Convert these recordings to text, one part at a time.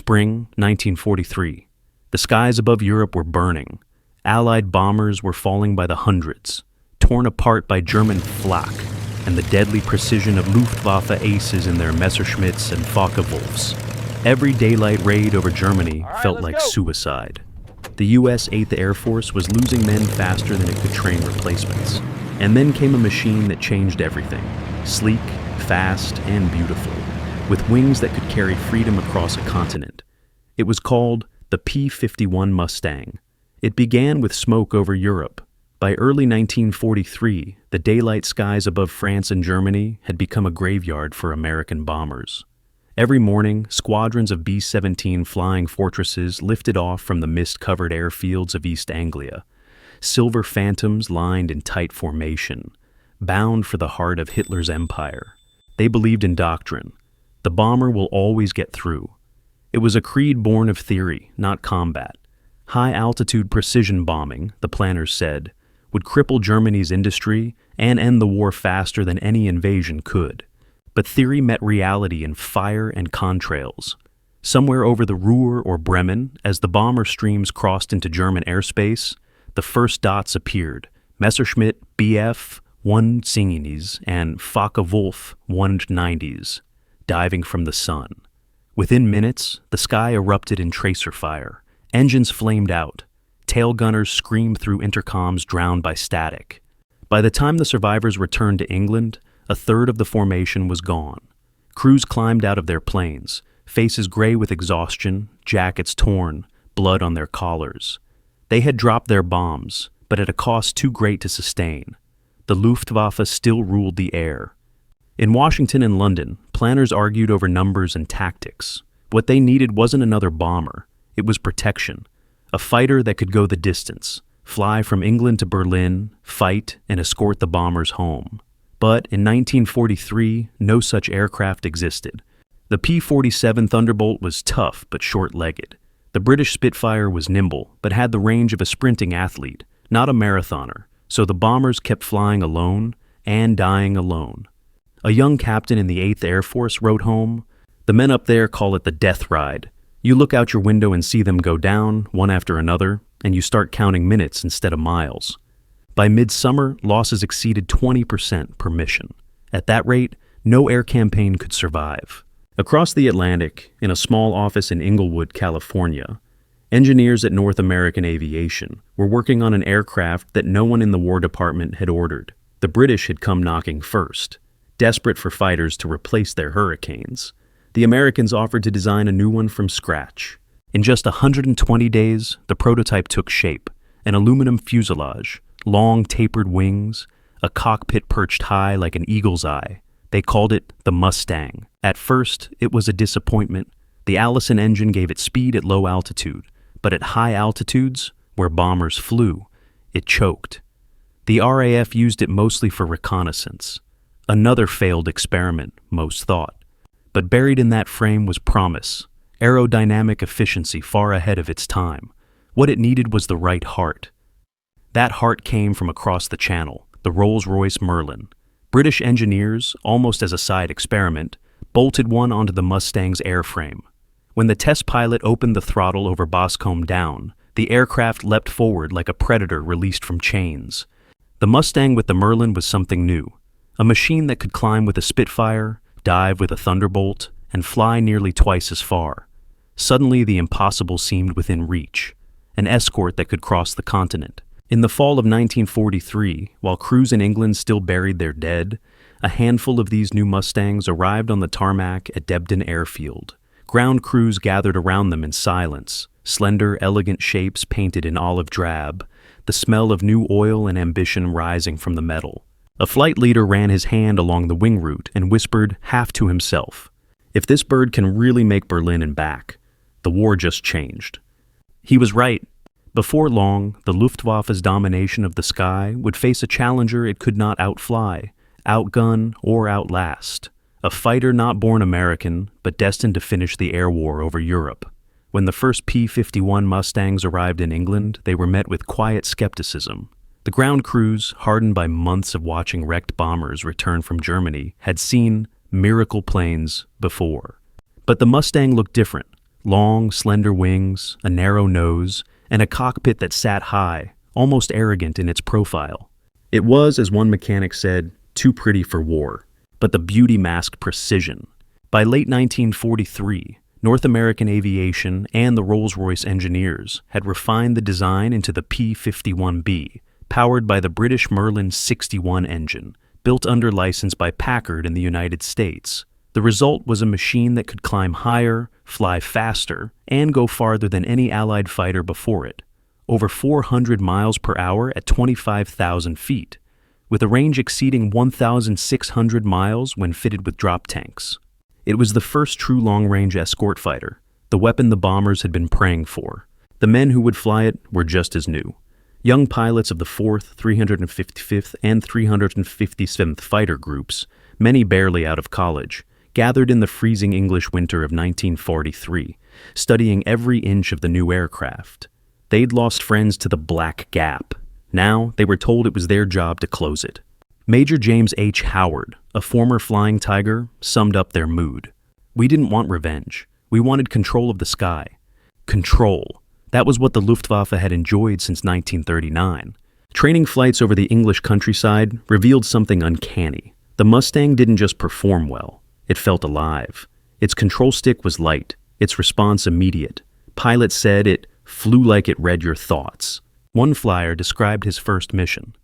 Spring 1943. The skies above Europe were burning. Allied bombers were falling by the hundreds, torn apart by German flak and the deadly precision of Luftwaffe aces in their Messerschmitts and Focke-Wulfs. Every daylight raid over Germany felt like suicide. The U.S. 8th Air Force was losing men faster than it could train replacements. And then came a machine that changed everything. Sleek, fast, and beautiful, with wings that could carry freedom across a continent. It was called the P-51 Mustang. It began with smoke over Europe. By early 1943, the daylight skies above France and Germany had become a graveyard for American bombers. Every morning, squadrons of B-17 flying fortresses lifted off from the mist-covered airfields of East Anglia. Silver phantoms lined in tight formation, bound for the heart of Hitler's empire. They believed in doctrine. The bomber will always get through. It was a creed born of theory, not combat. High-altitude precision bombing, the planners said, would cripple Germany's industry and end the war faster than any invasion could. But theory met reality in fire and contrails. Somewhere over the Ruhr or Bremen, as the bomber streams crossed into German airspace, the first dots appeared: Messerschmitt Bf 190s and Focke-Wulf 190s, diving from the sun. Within minutes, the sky erupted in tracer fire. Engines flamed out. Tail gunners screamed through intercoms drowned by static. By the time the survivors returned to England, a third of the formation was gone. Crews climbed out of their planes, faces gray with exhaustion, jackets torn, blood on their collars. They had dropped their bombs, but at a cost too great to sustain. The Luftwaffe still ruled the air. In Washington and London, planners argued over numbers and tactics. What they needed wasn't another bomber. It was protection. A fighter that could go the distance, fly from England to Berlin, fight, and escort the bombers home. But in 1943, no such aircraft existed. The P-47 Thunderbolt was tough but short-legged. The British Spitfire was nimble, but had the range of a sprinting athlete, not a marathoner, so the bombers kept flying alone and dying alone. A young captain in the 8th Air Force wrote home, "The men up there call it the death ride. You look out your window and see them go down, one after another, and you start counting minutes instead of miles." By midsummer, losses exceeded 20% per mission. At that rate, no air campaign could survive. Across the Atlantic, in a small office in Inglewood, California, engineers at North American Aviation were working on an aircraft that no one in the War Department had ordered. The British had come knocking first, desperate for fighters to replace their Hurricanes. The Americans offered to design a new one from scratch. In just 120 days, the prototype took shape: an aluminum fuselage, long tapered wings, a cockpit perched high like an eagle's eye. They called it the Mustang. At first, it was a disappointment. The Allison engine gave it speed at low altitude, but at high altitudes, where bombers flew, it choked. The RAF used it mostly for reconnaissance. Another failed experiment, most thought. But buried in that frame was promise, aerodynamic efficiency far ahead of its time. What it needed was the right heart. That heart came from across the channel, the Rolls-Royce Merlin. British engineers, almost as a side experiment, bolted one onto the Mustang's airframe. When the test pilot opened the throttle over Boscombe Down, the aircraft leapt forward like a predator released from chains. The Mustang with the Merlin was something new, a machine that could climb with a Spitfire, dive with a Thunderbolt, and fly nearly twice as far. Suddenly, the impossible seemed within reach, an escort that could cross the continent. In the fall of 1943, while crews in England still buried their dead, a handful of these new Mustangs arrived on the tarmac at Debden Airfield. Ground crews gathered around them in silence, slender, elegant shapes painted in olive drab, the smell of new oil and ambition rising from the metal. A flight leader ran his hand along the wing route and whispered, half to himself, "If this bird can really make Berlin and back, the war just changed." He was right. Before long, the Luftwaffe's domination of the sky would face a challenger it could not outfly, outgun, or outlast. A fighter not born American, but destined to finish the air war over Europe. When the first P-51 Mustangs arrived in England, they were met with quiet skepticism. The ground crews, hardened by months of watching wrecked bombers return from Germany, had seen miracle planes before. But the Mustang looked different. long, slender wings, a narrow nose, and a cockpit that sat high, almost arrogant in its profile. It was, as one mechanic said, too pretty for war, but the beauty masked precision. By late 1943, North American aviation and the Rolls-Royce engineers had refined the design into the P-51B, powered by the British Merlin 61 engine, built under license by Packard in the United States. The result was a machine that could climb higher, fly faster, and go farther than any Allied fighter before it, over 400 miles per hour at 25,000 feet, with a range exceeding 1,600 miles when fitted with drop tanks. It was the first true long-range escort fighter, the weapon the bombers had been praying for. The men who would fly it were just as new. Young pilots of the 4th, 355th, and 357th Fighter Groups, many barely out of college, gathered in the freezing English winter of 1943, studying every inch of the new aircraft. They'd lost friends to the Black Gap. Now they were told it was their job to close it. Major James H. Howard, a former Flying Tiger, summed up their mood. We didn't want revenge. We wanted control of the sky. Control. That was what the Luftwaffe had enjoyed since 1939. Training flights over the English countryside revealed something uncanny. The Mustang didn't just perform well. It felt alive. Its control stick was light, its response immediate. Pilots said it flew like it read your thoughts. One flyer described his first mission.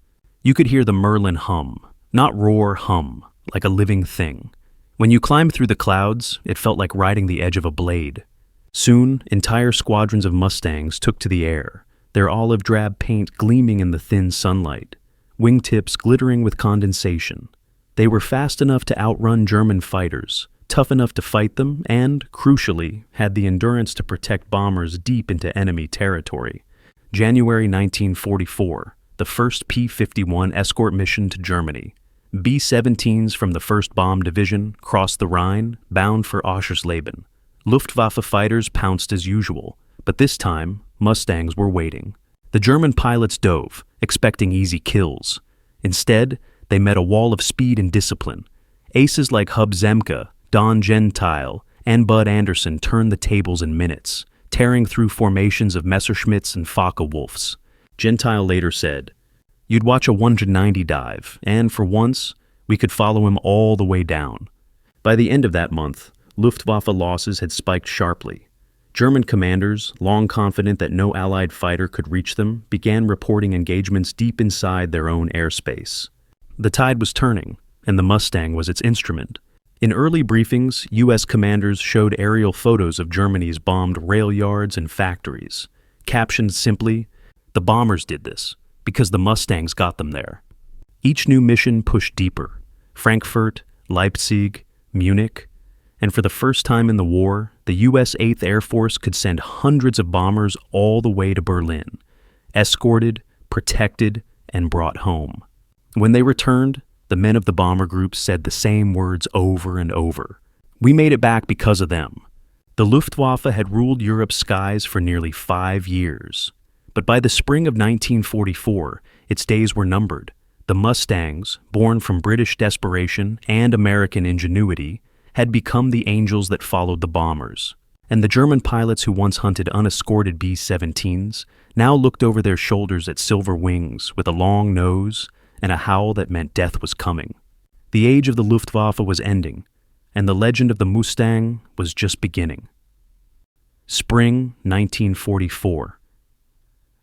You could hear the Merlin hum, not roar, hum, like a living thing. When you climbed through the clouds, it felt like riding the edge of a blade. Soon, entire squadrons of Mustangs took to the air, their olive-drab paint gleaming in the thin sunlight, wingtips glittering with condensation. They were fast enough to outrun German fighters, tough enough to fight them, and, crucially, had the endurance to protect bombers deep into enemy territory. January 1944, the first P-51 escort mission to Germany. B-17s from the 1st Bomb Division crossed the Rhine, bound for Oschersleben. Luftwaffe fighters pounced as usual, but this time, Mustangs were waiting. The German pilots dove, expecting easy kills. Instead, they met a wall of speed and discipline. Aces like Hub Zemke, Don Gentile, and Bud Anderson turned the tables in minutes, tearing through formations of Messerschmitts and Focke-Wulfs. Gentile later said, "You'd watch a 190 dive, and for once, we could follow him all the way down." By the end of that month, Luftwaffe losses had spiked sharply. German commanders, long confident that no Allied fighter could reach them, began reporting engagements deep inside their own airspace. The tide was turning, and the Mustang was its instrument. In early briefings, U.S. commanders showed aerial photos of Germany's bombed rail yards and factories, captioned simply, "The bombers did this, because the Mustangs got them there." Each new mission pushed deeper. Frankfurt, Leipzig, Munich, and for the first time in the war, the U.S. 8th Air Force could send hundreds of bombers all the way to Berlin, escorted, protected, and brought home. When they returned, the men of the bomber group said the same words over and over. We made it back because of them. The Luftwaffe had ruled Europe's skies for nearly 5 years. But by the spring of 1944, its days were numbered. The Mustangs, born from British desperation and American ingenuity, had become the angels that followed the bombers. And the German pilots who once hunted unescorted B-17s now looked over their shoulders at silver wings with a long nose and a howl that meant death was coming. The age of the Luftwaffe was ending, and the legend of the Mustang was just beginning. Spring 1944.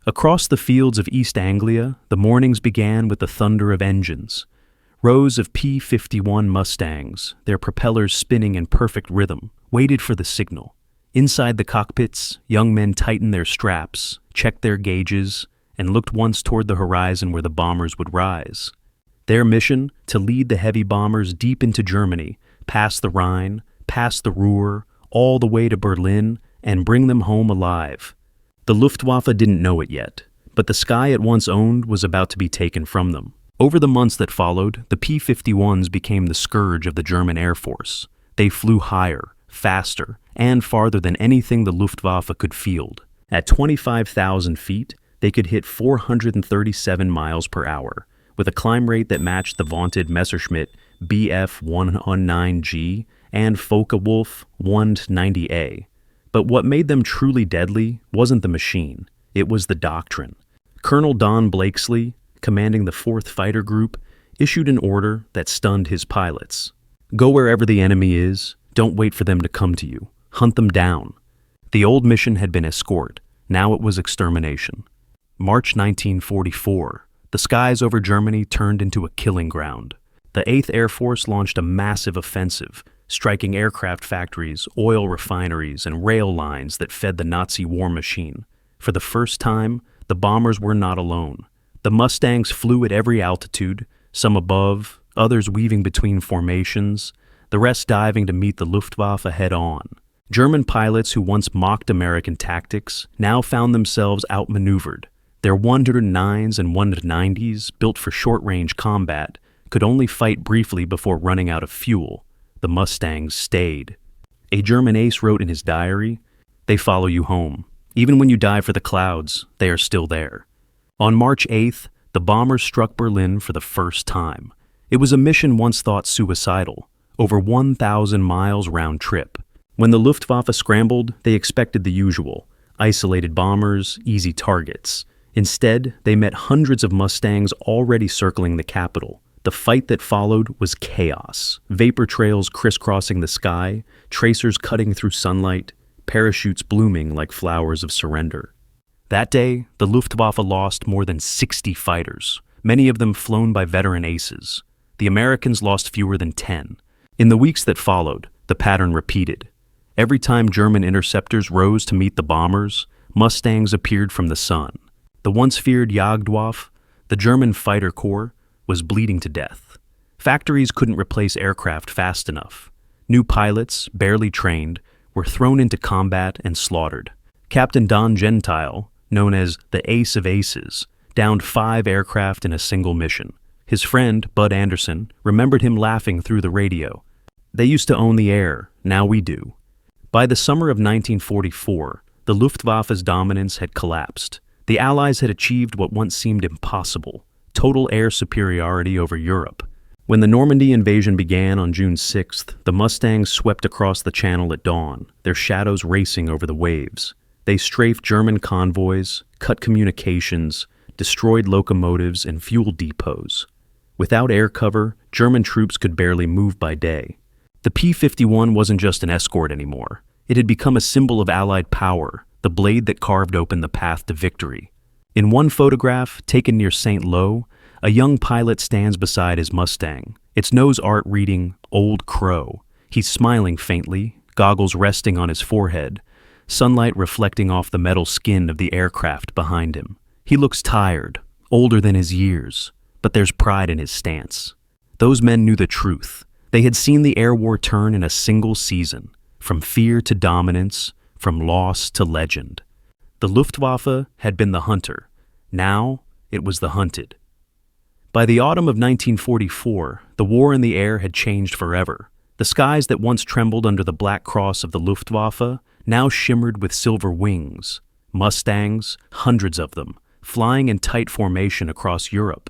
Across the fields of East Anglia, the mornings began with the thunder of engines. Rows of P-51 Mustangs, their propellers spinning in perfect rhythm, waited for the signal. Inside the cockpits, young men tightened their straps, checked their gauges, and looked once toward the horizon where the bombers would rise. Their mission, to lead the heavy bombers deep into Germany, past the Rhine, past the Ruhr, all the way to Berlin, and bring them home alive. The Luftwaffe didn't know it yet, but the sky it once owned was about to be taken from them. Over the months that followed, the P-51s became the scourge of the German Air Force. They flew higher, faster, and farther than anything the Luftwaffe could field. At 25,000 feet, they could hit 437 miles per hour, with a climb rate that matched the vaunted Messerschmitt Bf-119G and Focke-Wulf 190A. But what made them truly deadly wasn't the machine, it was the doctrine. Colonel Don Blakesley, commanding the 4th Fighter Group, issued an order that stunned his pilots. Go wherever the enemy is, don't wait for them to come to you. Hunt them down. The old mission had been escort, now it was extermination. March 1944, the skies over Germany turned into a killing ground. The 8th Air Force launched a massive offensive, striking aircraft factories, oil refineries, and rail lines that fed the Nazi war machine. For the first time, the bombers were not alone. The Mustangs flew at every altitude, some above, others weaving between formations, the rest diving to meet the Luftwaffe head-on. German pilots who once mocked American tactics now found themselves outmaneuvered. Their 109s and 190s, built for short-range combat, could only fight briefly before running out of fuel. The Mustangs stayed. A German ace wrote in his diary, "They follow you home. Even when you dive for the clouds, they are still there." On March 8th, the bombers struck Berlin for the first time. It was a mission once thought suicidal, over 1,000 miles round trip. When the Luftwaffe scrambled, they expected the usual, isolated bombers, easy targets. Instead, they met hundreds of Mustangs already circling the capital. The fight that followed was chaos. Vapor trails crisscrossing the sky, tracers cutting through sunlight, parachutes blooming like flowers of surrender. That day, the Luftwaffe lost more than 60 fighters, many of them flown by veteran aces. The Americans lost fewer than 10. In the weeks that followed, the pattern repeated. Every time German interceptors rose to meet the bombers, Mustangs appeared from the sun. The once feared Jagdwaffe, the German fighter corps, was bleeding to death. Factories couldn't replace aircraft fast enough. New pilots, barely trained, were thrown into combat and slaughtered. Captain Don Gentile, known as the Ace of Aces, downed 5 aircraft in a single mission. His friend, Bud Anderson, remembered him laughing through the radio. "They used to own the air, now we do." By the summer of 1944, the Luftwaffe's dominance had collapsed. The Allies had achieved what once seemed impossible: total air superiority over Europe. When the Normandy invasion began on June 6th, the Mustangs swept across the Channel at dawn, their shadows racing over the waves. They strafed German convoys, cut communications, destroyed locomotives and fuel depots. Without air cover, German troops could barely move by day. The P-51 wasn't just an escort anymore. It had become a symbol of Allied power, the blade that carved open the path to victory. In one photograph, taken near St. Lo, a young pilot stands beside his Mustang, its nose art reading, "Old Crow." He's smiling faintly, goggles resting on his forehead, sunlight reflecting off the metal skin of the aircraft behind him. He looks tired, older than his years, but there's pride in his stance. Those men knew the truth. They had seen the air war turn in a single season, from fear to dominance, from loss to legend. The Luftwaffe had been the hunter. Now, it was the hunted. By the autumn of 1944, the war in the air had changed forever. The skies that once trembled under the black cross of the Luftwaffe now shimmered with silver wings. Mustangs, hundreds of them, flying in tight formation across Europe.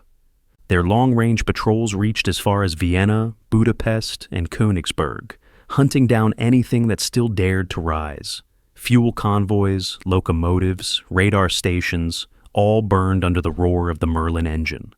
Their long-range patrols reached as far as Vienna, Budapest, and Königsberg, hunting down anything that still dared to rise. Fuel convoys, locomotives, radar stations, all burned under the roar of the Merlin engine.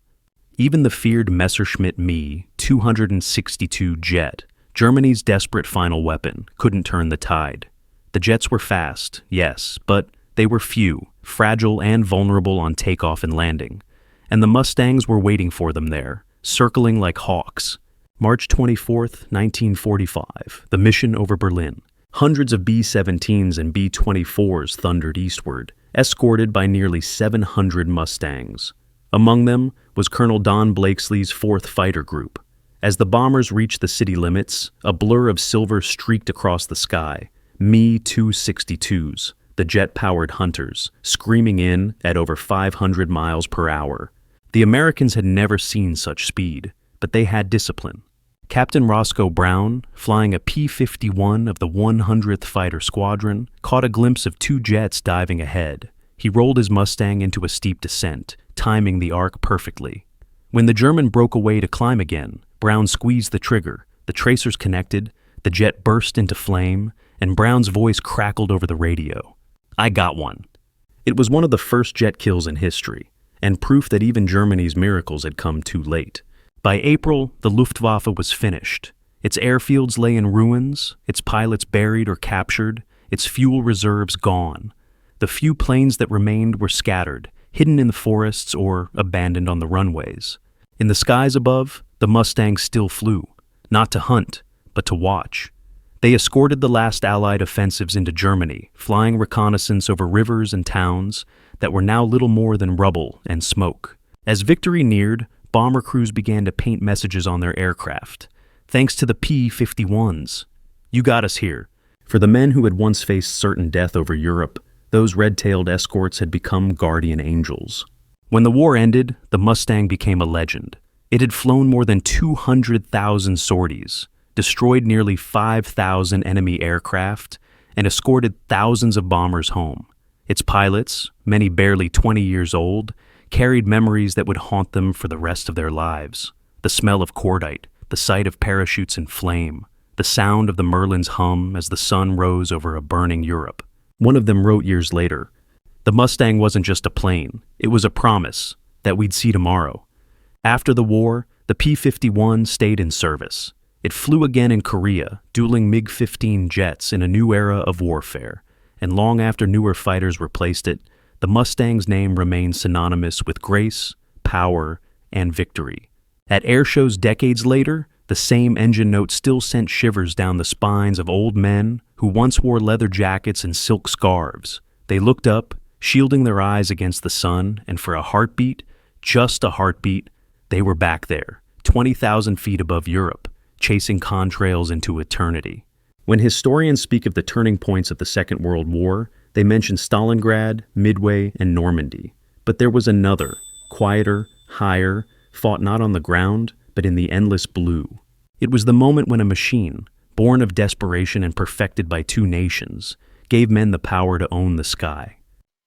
Even the feared Messerschmitt Me 262 jet, Germany's desperate final weapon, couldn't turn the tide. The jets were fast, yes, but they were few, fragile and vulnerable on takeoff and landing. And the Mustangs were waiting for them there, circling like hawks. March 24th, 1945, the mission over Berlin. Hundreds of B-17s and B-24s thundered eastward, escorted by nearly 700 Mustangs. Among them was Colonel Don Blakesley's 4th Fighter Group. As the bombers reached the city limits, a blur of silver streaked across the sky. Me-262s, the jet-powered hunters, screaming in at over 500 miles per hour. The Americans had never seen such speed, but they had discipline. Captain Roscoe Brown, flying a P-51 of the 100th Fighter Squadron, caught a glimpse of 2 jets diving ahead. He rolled his Mustang into a steep descent, timing the arc perfectly. When the German broke away to climb again, Brown squeezed the trigger, the tracers connected, the jet burst into flame, and Brown's voice crackled over the radio. "I got one." It was one of the first jet kills in history, and proof that even Germany's miracles had come too late. By April, the Luftwaffe was finished. Its airfields lay in ruins, its pilots buried or captured, its fuel reserves gone. The few planes that remained were scattered, hidden in the forests or abandoned on the runways. In the skies above, the Mustangs still flew, not to hunt, but to watch. They escorted the last Allied offensives into Germany, flying reconnaissance over rivers and towns that were now little more than rubble and smoke. As victory neared, bomber crews began to paint messages on their aircraft. "Thanks to the P-51s. You got us here." For the men who had once faced certain death over Europe, those red-tailed escorts had become guardian angels. When the war ended, the Mustang became a legend. It had flown more than 200,000 sorties, destroyed nearly 5,000 enemy aircraft, and escorted thousands of bombers home. Its pilots, many barely 20 years old, carried memories that would haunt them for the rest of their lives. The smell of cordite, the sight of parachutes in flame, the sound of the Merlin's hum as the sun rose over a burning Europe. One of them wrote years later, "The Mustang wasn't just a plane, it was a promise that we'd see tomorrow." After the war, the P-51 stayed in service. It flew again in Korea, dueling MiG-15 jets in a new era of warfare, and long after newer fighters replaced it, the Mustang's name remained synonymous with grace, power, and victory. At air shows decades later, the same engine note still sent shivers down the spines of old men who once wore leather jackets and silk scarves. They looked up, shielding their eyes against the sun, and for a heartbeat, just a heartbeat, they were back there, 20,000 feet above Europe, chasing contrails into eternity. When historians speak of the turning points of the Second World War, they mention Stalingrad, Midway, and Normandy. But there was another, quieter, higher, fought not on the ground, but in the endless blue. It was the moment when a machine, born of desperation and perfected by two nations, gave men the power to own the sky.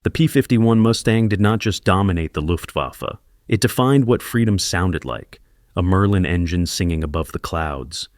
The P-51 Mustang did not just dominate the Luftwaffe, it defined what freedom sounded like, a Merlin engine singing above the clouds.